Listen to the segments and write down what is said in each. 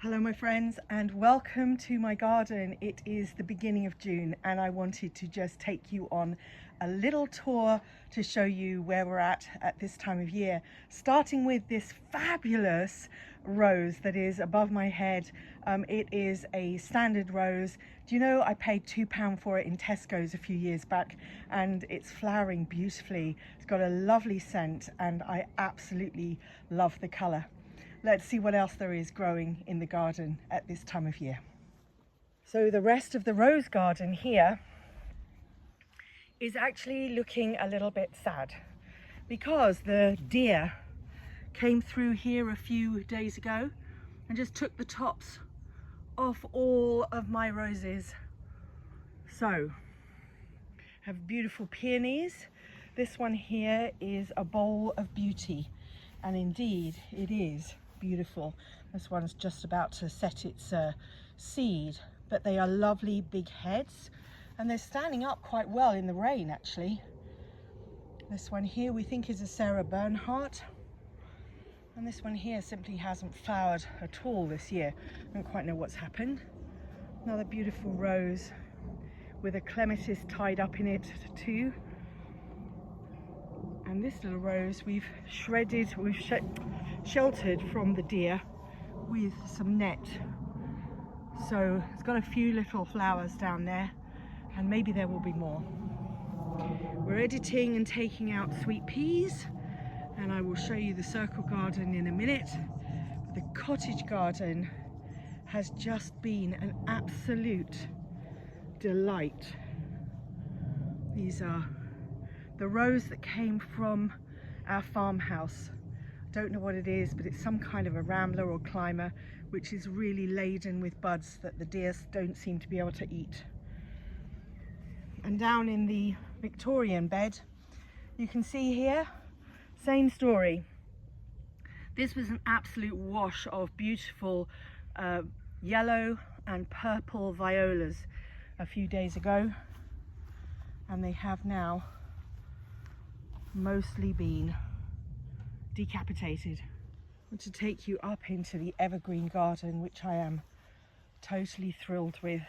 Hello my friends and welcome to my garden. It is the beginning of June and I wanted to just take you on a little tour to show you where we're at this time of year, starting with this fabulous rose that is above my head. It is a standard rose. Do you know I paid £2 for it in Tesco's a few years back, and it's flowering beautifully. It's got a lovely scent and I absolutely love the colour. Let's see what else there is growing in the garden at this time of year. So the rest of the rose garden here is actually looking a little bit sad because the deer came through here a few days ago and just took the tops off all of my roses. So I have beautiful peonies. This one here is a bowl of beauty, and indeed it is beautiful. This one's just about to set its seed, but they are lovely big heads and they're standing up quite well in the rain actually. This one here we think is a Sarah Bernhardt, and this one here simply hasn't flowered at all this year. I don't quite know what's happened. Another beautiful rose with a clematis tied up in it too. And this little rose we've sheltered from the deer with some net. So it's got a few little flowers down there and maybe there will be more. We're editing and taking out sweet peas, and I will show you the circle garden in a minute. But the cottage garden has just been an absolute delight. These are the rose that came from our farmhouse. I don't know what it is, but it's some kind of a rambler or climber which is really laden with buds that the deer don't seem to be able to eat. And down in the Victorian bed you can see here, same story. This was an absolute wash of beautiful yellow and purple violas a few days ago, and they have now mostly been decapitated. I want to take you up into the evergreen garden, which I am totally thrilled with.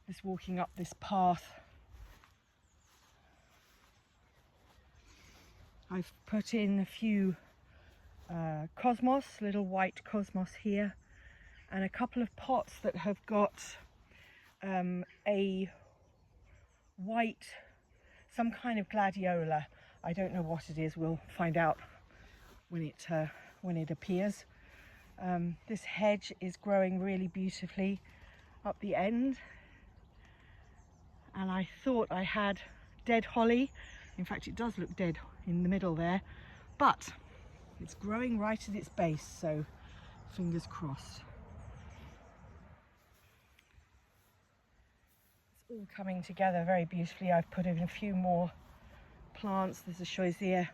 Just walking up this path. I've put in a few cosmos, little white cosmos here, and a couple of pots that have got a white, some kind of gladiola. I don't know what it is, we'll find out when it appears. This hedge is growing really beautifully up the end, and I thought I had dead holly. In fact, it does look dead in the middle there, but it's growing right at its base, so fingers crossed. It's all coming together very beautifully. I've put in a few more plants. There's a choisier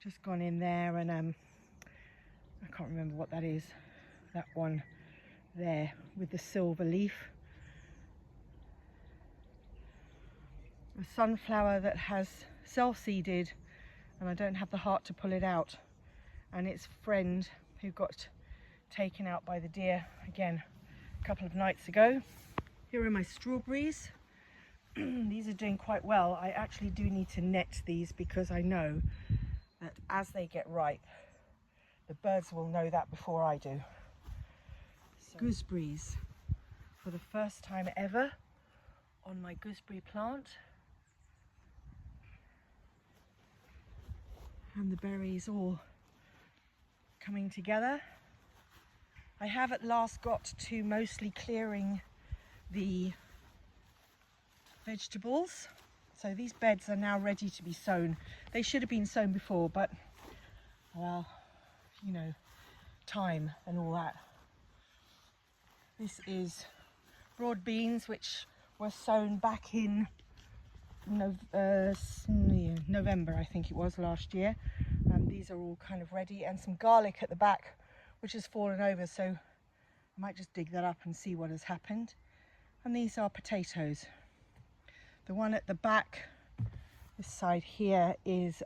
just gone in there, and I can't remember what that is, that one there with the silver leaf. A sunflower that has self-seeded and I don't have the heart to pull it out, and its friend who got taken out by the deer again a couple of nights ago. Here are my strawberries. These are doing quite well. I actually do need to net these because I know that as they get ripe, the birds will know that before I do. So, gooseberries for the first time ever on my gooseberry plant. And the berries all coming together. I have at last got to mostly clearing the vegetables. So these beds are now ready to be sown. They should have been sown before, but well, you know, time and all that. This is broad beans which were sown back in November, I think it was, last year. These are all kind of ready, and some garlic at the back which has fallen over, so I might just dig that up and see what has happened. And these are potatoes. The one at the back, this side here, is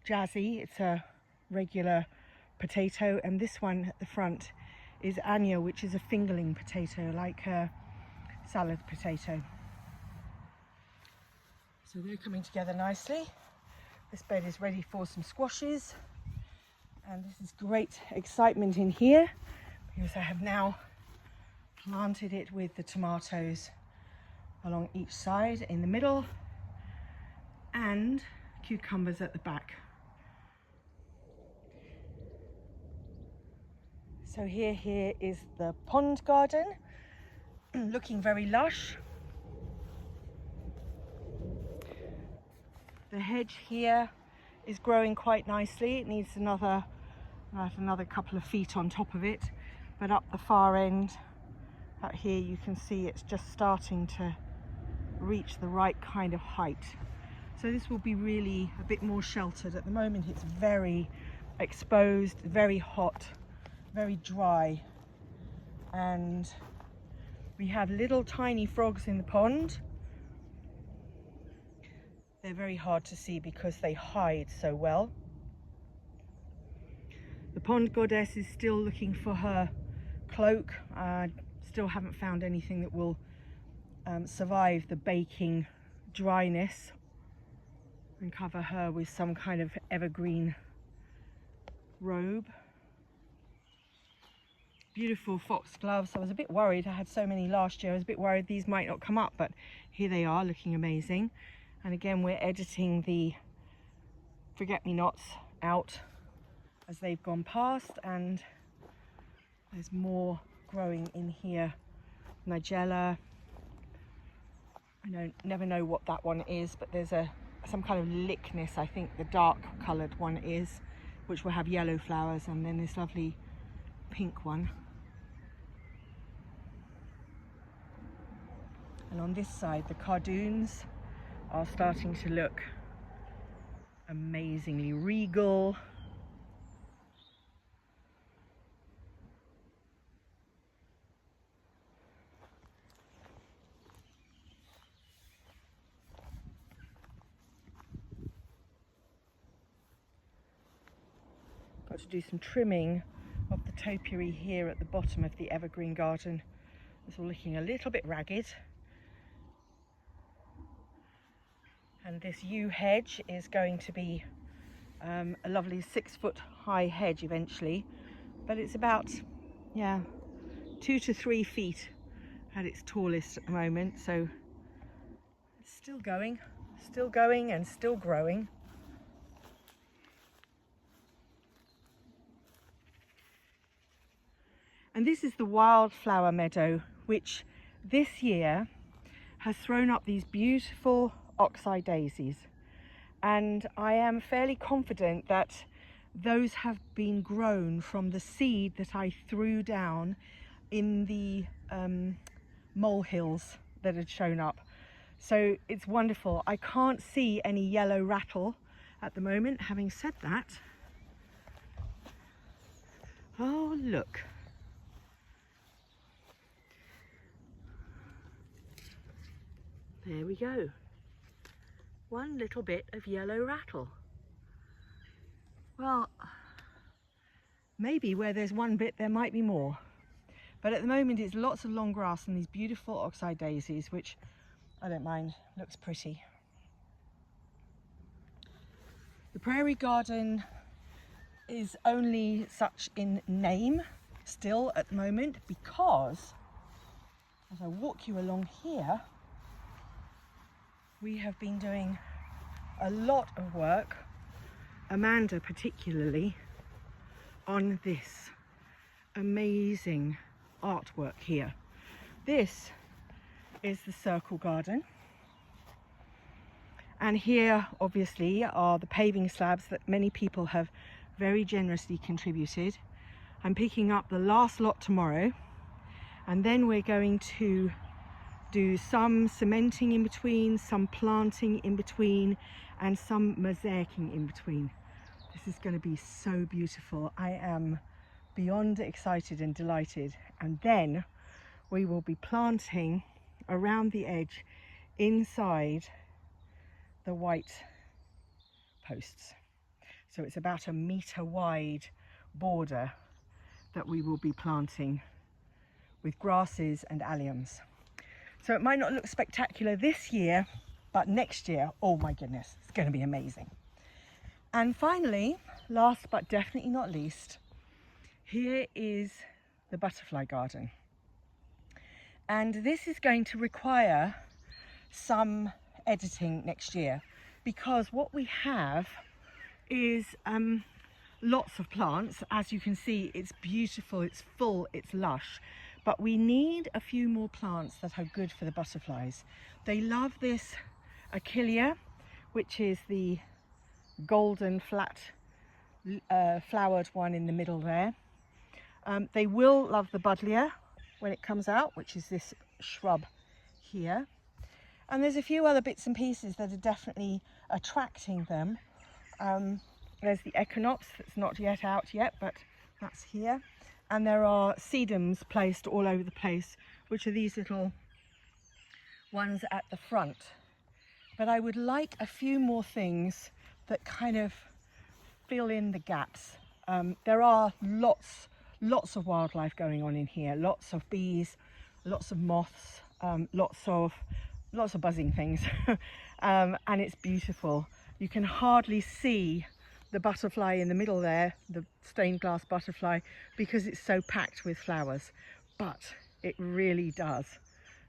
Jazzy. It's a regular potato, and this one at the front is anya, which is a fingerling potato, like a salad potato. So they're coming together nicely. This bed is ready for some squashes, and this is great excitement in here because I have now planted it with the tomatoes along each side in the middle and cucumbers at the back. So here is the pond garden, looking very lush. The hedge here is growing quite nicely. It needs another couple of feet on top of it, but up the far end, out here, you can see it's just starting to reach the right kind of height. So this will be really a bit more sheltered. At the moment it's very exposed, very hot, very dry, and we have little tiny frogs in the pond. They're very hard to see because they hide so well. The pond goddess is still looking for her cloak. Still haven't found anything that will survive the baking dryness and cover her with some kind of evergreen robe. Beautiful foxgloves. I was a bit worried, I had so many last year, I was a bit worried these might not come up, but here they are, looking amazing. And again, we're editing the forget-me-nots out as they've gone past, and there's more growing in here. Nigella, never know what that one is, but there's some kind of lickness, I think the dark coloured one is, which will have yellow flowers, and then this lovely pink one. And on this side, the cardoons are starting to look amazingly regal. Got to do some trimming of the topiary here at the bottom of the evergreen garden. It's all looking a little bit ragged. And this yew hedge is going to be a lovely 6-foot high hedge eventually, but it's about 2 to 3 feet at its tallest at the moment, so it's still going and still growing. And this is the wildflower meadow, which this year has thrown up these beautiful oxeye daisies, and I am fairly confident that those have been grown from the seed that I threw down in the molehills that had shown up. So it's wonderful. I can't see any yellow rattle at the moment. Having said that, oh look, there we go. One little bit of yellow rattle. Well, maybe where there's one bit there might be more, but at the moment it's lots of long grass and these beautiful oxeye daisies, which I don't mind, looks pretty. The prairie garden is only such in name still at the moment, because as I walk you along here, we have been doing a lot of work, Amanda particularly, on this amazing artwork here. This is the circle garden, and here obviously are the paving slabs that many people have very generously contributed. I'm picking up the last lot tomorrow, and then we're going to do some cementing in between, some planting in between, and some mosaicing in between. This is going to be so beautiful. I am beyond excited and delighted. And then we will be planting around the edge inside the white posts. So it's about 1 meter wide border that we will be planting with grasses and alliums. So it might not look spectacular this year, but next year, oh my goodness, it's going to be amazing. And finally, last but definitely not least, here is the butterfly garden. And this is going to require some editing next year, because what we have is lots of plants. As you can see, it's beautiful, it's full, it's lush, but we need a few more plants that are good for the butterflies. They love this achillea, which is the golden flat flowered one in the middle there. They will love the buddleia when it comes out, which is this shrub here. And there's a few other bits and pieces that are definitely attracting them. There's the echinops that's not yet out yet, but that's here. And there are sedums placed all over the place, which are these little ones at the front. But I would like a few more things that kind of fill in the gaps. There are lots of wildlife going on in here, lots of bees, lots of moths, lots of buzzing things. And it's beautiful. You can hardly see the butterfly in the middle there, the stained glass butterfly, because it's so packed with flowers, but it really does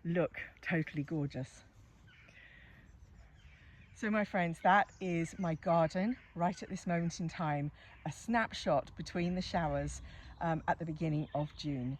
look totally gorgeous. So my friends, that is my garden right at this moment in time, a snapshot between the showers at the beginning of June.